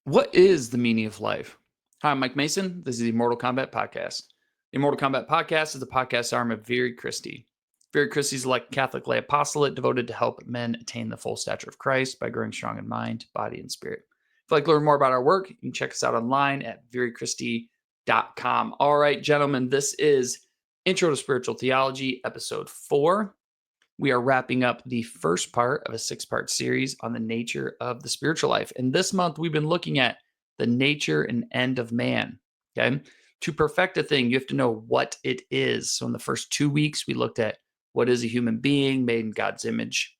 What is the meaning of life? Hi, I'm Mike Mason. This is the Immortal Combat Podcast. The Immortal Combat Podcast is the podcast arm of Very Christie. Very Christie is like Catholic lay apostolate devoted to help men attain the full stature of Christ by growing strong in mind, body, and spirit. If you'd like to learn more about our work, you can check us out online at verychristie.com. All right, gentlemen, this is Intro to Spiritual Theology, episode 4. We are wrapping up the first part of a 6-part series on the nature of the spiritual life. And this month, we've been looking at the nature and end of man. Okay. To perfect a thing, you have to know what it is. So in the first 2 weeks, we looked at what is a human being made in God's image.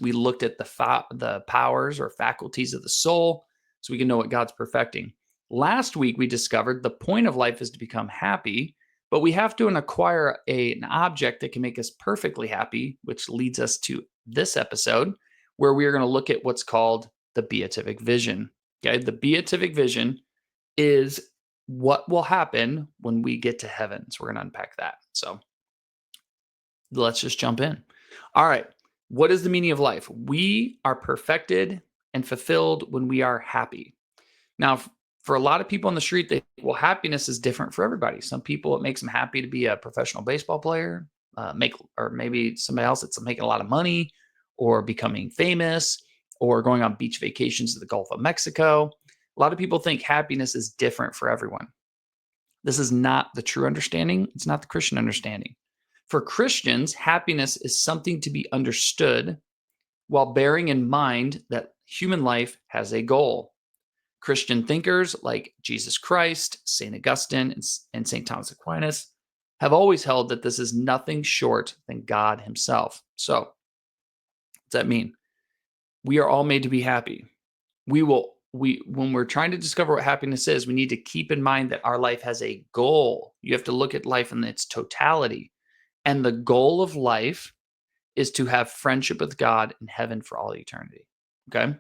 We looked at the powers or faculties of the soul so we can know what God's perfecting. Last week, we discovered the point of life is to become happy, but we have to acquire an object that can make us perfectly happy, which leads us to this episode where we are going to look at what's called the beatific vision. Okay, the beatific vision is what will happen when we get to heaven. So we're going to unpack that. So let's just jump in. All right. What is the meaning of life? We are perfected and fulfilled when we are happy. Now, for a lot of people on the street, happiness is different for everybody. Some people, it makes them happy to be a professional baseball player, or maybe somebody else that's making a lot of money, or becoming famous, or going on beach vacations to the Gulf of Mexico. A lot of people think happiness is different for everyone. This is not the true understanding. It's not the Christian understanding. For Christians, happiness is something to be understood while bearing in mind that human life has a goal. Christian thinkers like Jesus Christ, St. Augustine, and St. Thomas Aquinas have always held that this is nothing short than God himself. So, what does that mean? We are all made to be happy. When we're trying to discover what happiness is, we need to keep in mind that our life has a goal. You have to look at life in its totality. And the goal of life is to have friendship with God in heaven for all eternity. Okay?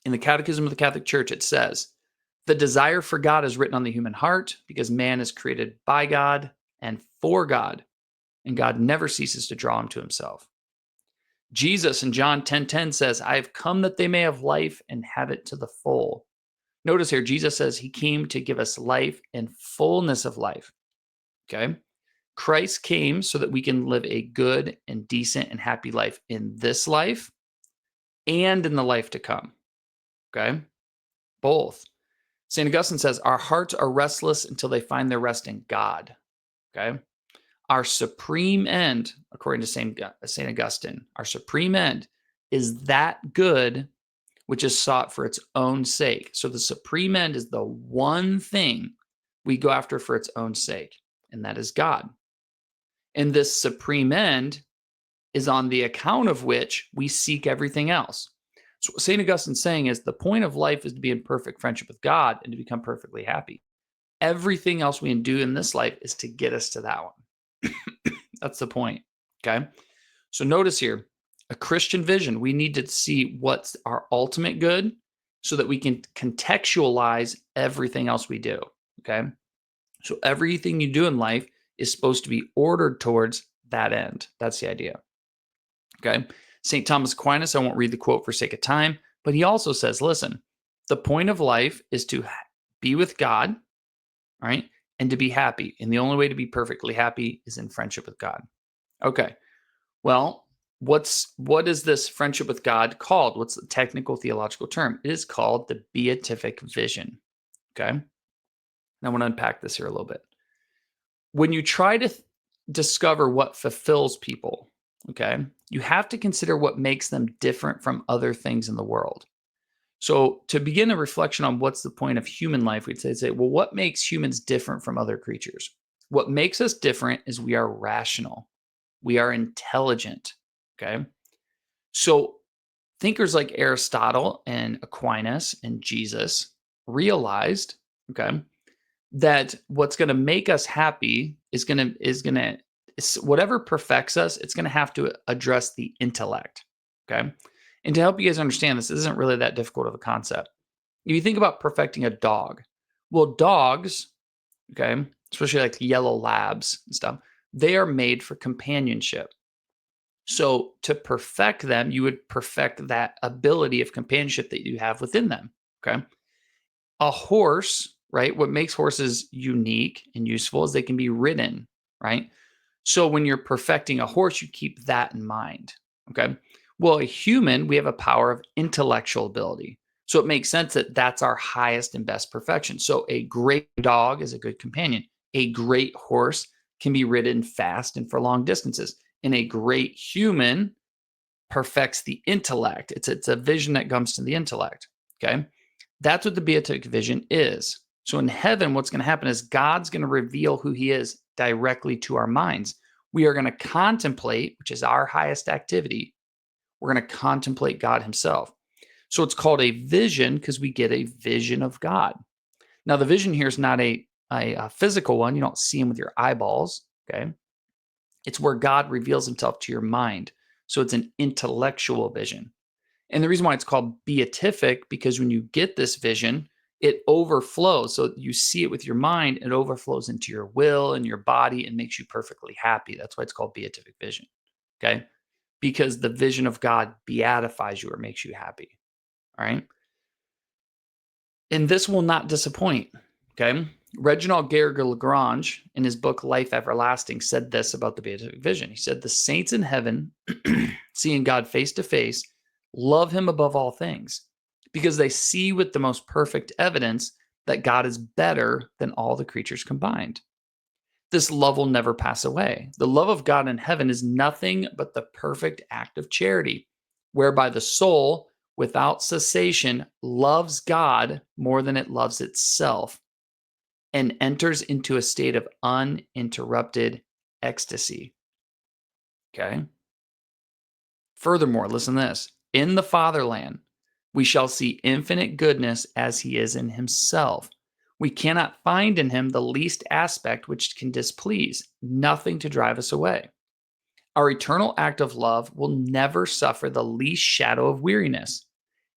In the Catechism of the Catholic Church, it says, the desire for God is written on the human heart because man is created by God and for God, and God never ceases to draw him to himself. Jesus in John 10:10 says, I have come that they may have life and have it to the full. Notice here, Jesus says he came to give us life and fullness of life. Okay? Christ came so that we can live a good and decent and happy life in this life and in the life to come. Okay? Both. St. Augustine says, our hearts are restless until they find their rest in God. Okay? Our supreme end, according to St. Augustine, our supreme end is that good which is sought for its own sake. So the supreme end is the one thing we go after for its own sake, and that is God. And this supreme end is on the account of which we seek everything else. So what St. Augustine's saying is the point of life is to be in perfect friendship with God and to become perfectly happy. Everything else we can do in this life is to get us to that one. That's the point. Okay. So notice here, a Christian vision, we need to see what's our ultimate good so that we can contextualize everything else we do. Okay. So everything you do in life is supposed to be ordered towards that end. That's the idea. Okay. St. Thomas Aquinas, I won't read the quote for sake of time, but he also says, listen, the point of life is to be with God, right? And to be happy. And the only way to be perfectly happy is in friendship with God. Okay. Well, what is this friendship with God called? What's the technical theological term? It is called the beatific vision. Okay. And I want to unpack this here a little bit. When you try to discover what fulfills people, okay, you have to consider what makes them different from other things in the world. So to begin a reflection on what's the point of human life, we'd say, well, what makes humans different from other creatures? What makes us different is we are rational. We are intelligent. Okay. So thinkers like Aristotle and Aquinas and Jesus realized, okay, that what's going to make us happy is whatever perfects us, it's going to have to address the intellect. Okay. And to help you guys understand this isn't really that difficult of a concept. If you think about perfecting a dog, well, dogs, okay, especially like yellow labs and stuff, they are made for companionship. So to perfect them, you would perfect that ability of companionship that you have within them. Okay. A horse, right? What makes horses unique and useful is they can be ridden, right? So when you're perfecting a horse, you keep that in mind. Okay. Well, a human, we have a power of intellectual ability. So it makes sense that that's our highest and best perfection. So a great dog is a good companion. A great horse can be ridden fast and for long distances. And a great human perfects the intellect. It's a vision that comes to the intellect. Okay. That's what the beatific vision is. So in heaven, what's going to happen is God's going to reveal who he is directly to our minds. We are going to contemplate, which is our highest activity. We're going to contemplate God himself. So it's called a vision because we get a vision of God. Now, the vision here is not a physical one. You don't see him with your eyeballs. Okay. It's where God reveals himself to your mind. So it's an intellectual vision. And the reason why it's called beatific, because when you get this vision, it overflows. So you see it with your mind, it overflows into your will and your body and makes you perfectly happy. That's why it's called beatific vision. Okay. Because the vision of God beatifies you or makes you happy. All right. And this will not disappoint. Okay. Reginald Gallagher-Lagrange, in his book Life Everlasting, said this about the beatific vision. He said, the saints in heaven, seeing God face to face, love him above all things because they see with the most perfect evidence that God is better than all the creatures combined. This love will never pass away. The love of God in heaven is nothing but the perfect act of charity, whereby the soul, without cessation, loves God more than it loves itself and enters into a state of uninterrupted ecstasy. Okay. Furthermore, listen to this. In the fatherland, we shall see infinite goodness as he is in himself. We cannot find in him the least aspect which can displease, nothing to drive us away. Our eternal act of love will never suffer the least shadow of weariness.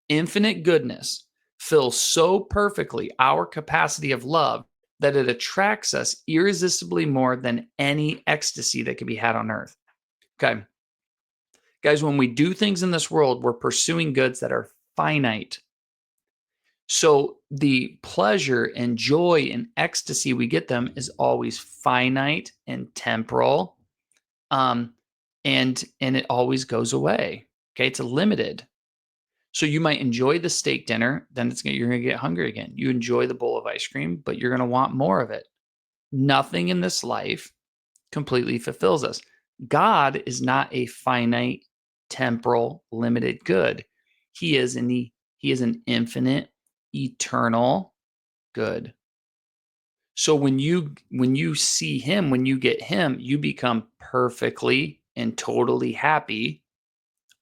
Infinite goodness fills so perfectly our capacity of love that it attracts us irresistibly more than any ecstasy that can be had on earth. Okay. Guys, when we do things in this world, we're pursuing goods that are finite. So the pleasure and joy and ecstasy we get them is always finite and temporal. Um, and it always goes away. Okay. It's limited. So you might enjoy the steak dinner, then you're going to get hungry again. You enjoy the bowl of ice cream, but you're going to want more of it. Nothing in this life completely fulfills us. God is not a finite, temporal, limited good. He is an infinite, eternal good. So when you see him, when you get him, you become perfectly and totally happy,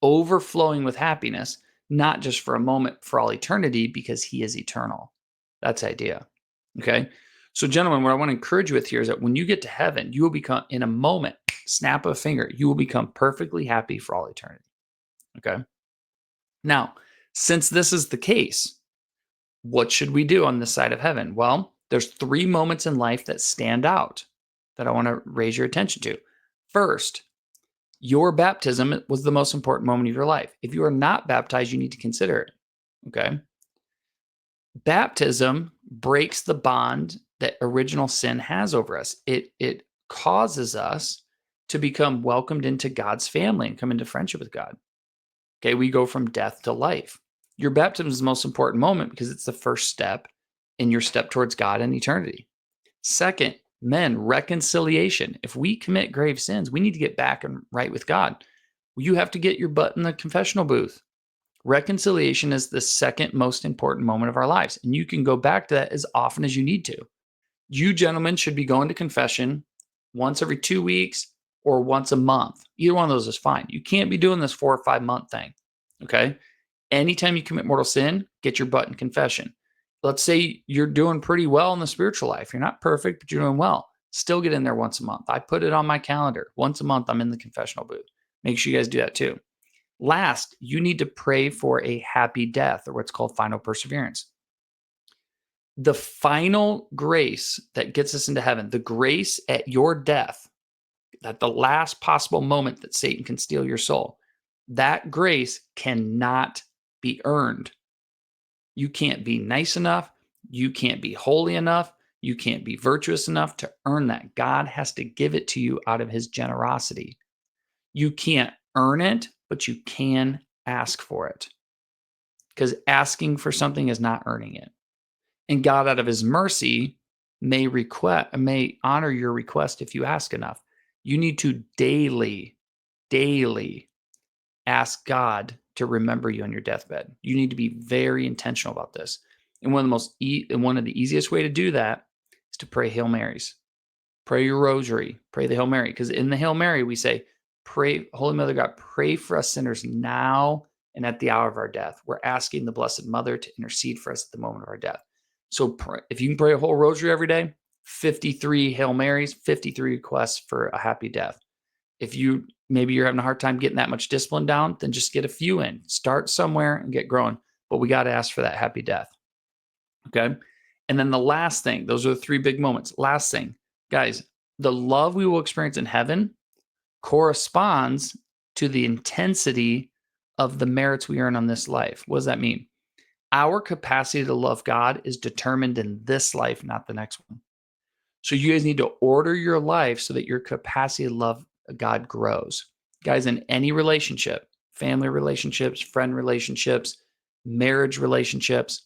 overflowing with happiness, not just for a moment, for all eternity, because he is eternal. That's the idea. Okay. So, gentlemen, what I want to encourage you with here is that when you get to heaven, you will become, in a moment, snap of a finger, you will become perfectly happy for all eternity. Okay. Now, since this is the case, what should we do on this side of heaven? Well, there's 3 moments in life that stand out that I want to raise your attention to. First, your baptism was the most important moment of your life. If you are not baptized, you need to consider it. Okay. Baptism breaks the bond that original sin has over us. It causes us to become welcomed into God's family and come into friendship with God. Okay. We go from death to life. Your baptism is the most important moment because it's the first step in your step towards God and eternity. Second, men, reconciliation. If we commit grave sins, we need to get back and right with God. You have to get your butt in the confessional booth. Reconciliation is the second most important moment of our lives. And you can go back to that as often as you need to. You gentlemen should be going to confession once every 2 weeks or once a month. Either one of those is fine. You can't be doing this 4 or 5 month thing. Okay. Anytime you commit mortal sin, get your butt in confession. Let's say you're doing pretty well in the spiritual life. You're not perfect, but you're doing well. Still get in there once a month. I put it on my calendar. Once a month, I'm in the confessional booth. Make sure you guys do that too. Last, you need to pray for a happy death, or what's called final perseverance. The final grace that gets us into heaven, the grace at your death, at the last possible moment that Satan can steal your soul, that grace cannot be earned. You can't be nice enough. You can't be holy enough. You can't be virtuous enough to earn that. God has to give it to you out of his generosity. You can't earn it, but you can ask for it, because asking for something is not earning it. And God, out of his mercy, may honor your request if you ask enough. You need to daily ask God to remember you on your deathbed. You need to be very intentional about this. And one of the easiest way to do that is to pray Hail Marys. Pray your rosary, pray the Hail Mary, because in the Hail Mary we say, pray, Holy Mother God, pray for us sinners now and at the hour of our death. We're asking the Blessed Mother to intercede for us at the moment of our death. So if you can pray a whole rosary every day, 53 Hail Marys, 53 requests for a happy death. If maybe you're having a hard time getting that much discipline down, then just get a few in. Start somewhere and get growing. But we got to ask for that happy death. Okay. And then the last thing, those are the three big moments. Last thing, guys, the love we will experience in heaven corresponds to the intensity of the merits we earn on this life. What does that mean? Our capacity to love God is determined in this life, not the next one. So you guys need to order your life so that your capacity to love God grows. Guys, in any relationship, family relationships, friend relationships, marriage relationships,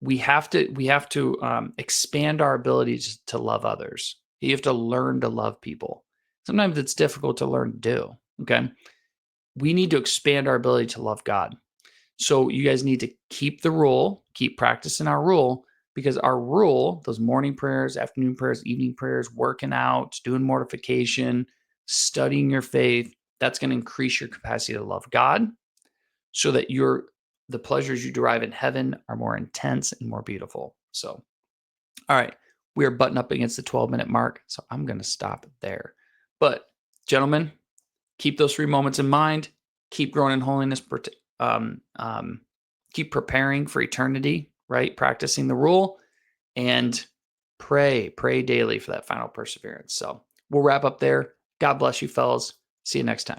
we have to expand our abilities to love others. You have to learn to love people. Sometimes it's difficult to learn to do. Okay. We need to expand our ability to love God. So you guys need to keep the rule, keep practicing our rule, because our rule, those morning prayers, afternoon prayers, evening prayers, working out, doing mortification, studying your faith, that's going to increase your capacity to love God so that the pleasures you derive in heaven are more intense and more beautiful. So, all right, we are butting up against the 12-minute mark, so I'm going to stop there. But gentlemen, keep those 3 moments in mind. Keep growing in holiness. Keep preparing for eternity, right? Practicing the rule, and pray daily for that final perseverance. So we'll wrap up there. God bless you, fellas. See you next time.